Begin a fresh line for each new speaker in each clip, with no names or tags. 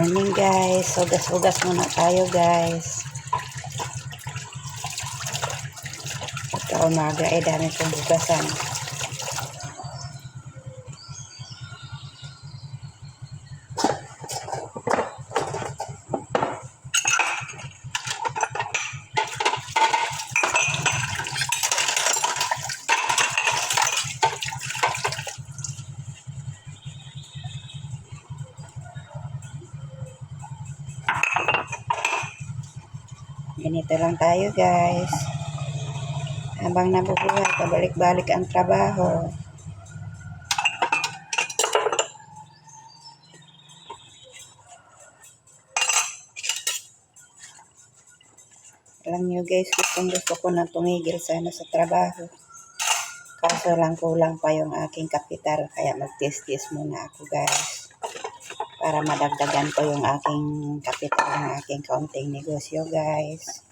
morning guys. Hugas-hugas muna tayo guys. Pagka umaga ay dami kong hugasan. Ganito lang tayo guys. Habang nabubuhay, pabalik-balik ang trabaho. Alam nyo guys, gusto ko na tumigil sana sa trabaho. Kaso lang kulang pa yung aking kapital. Kaya mag-tis-tis muna ako guys. Para madagdagan ko yung aking kapital ng aking kaunting negosyo guys.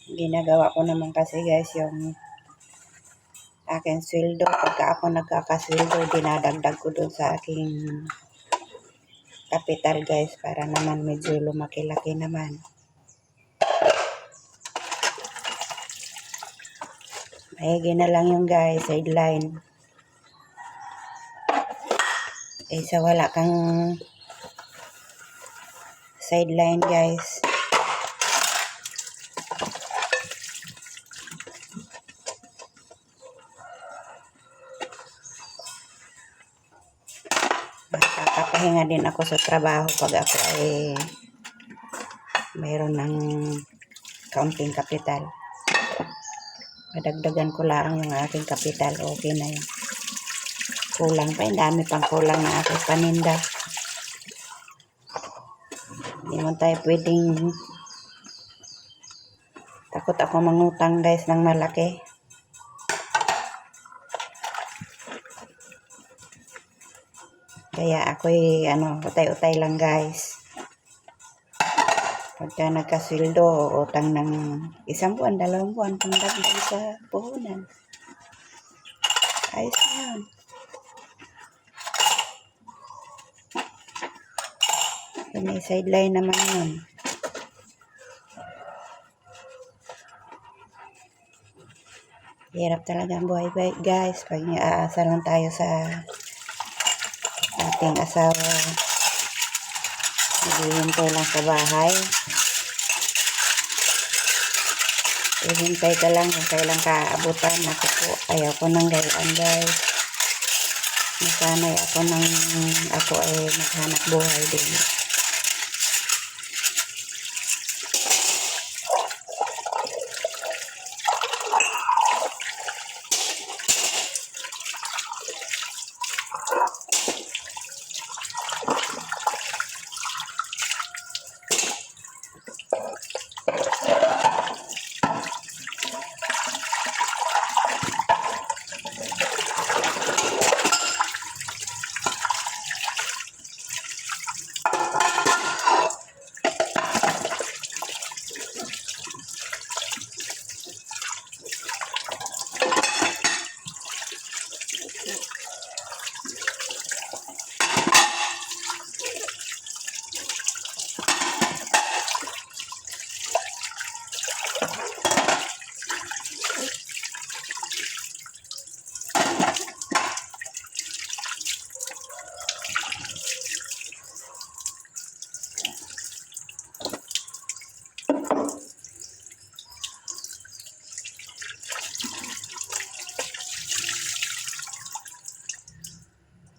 Ginagawa ko naman kasi guys yung aking sweldo. Pagka ako nagkakasweldo, dinadagdag ko dun sa aking kapital guys. Para naman medyo lumaki-laki naman. Mahigi na lang yung guys, sideline. Sa wala kang sideline guys, makakapahinga din ako sa trabaho pag ako ay mayroon ng kaunting kapital. Madagdagan ko lang yung aking kapital, okay na yun. Kulang pa, dami pang kulang na aking paninda. Hindi mo tayo pwedeng takot ako mangutang guys ng malaki. Kaya ako'y utay-utay lang guys. Pagka nagkasweldo, utang ng 1 buwan, 2 buwan, pangdagdag sa puhunan. Ayos na yun. May sideline naman yun. Hirap talaga ang buhay guys. Pag aasa lang tayo sa ating asawa, naghihintay lang sa bahay. Ihintay ka lang kung kailan ka abutan. Ako po, ayaw ko nang gayaan guys. Nasanay ako ay maghanap buhay din.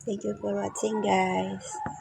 Thank you for watching guys.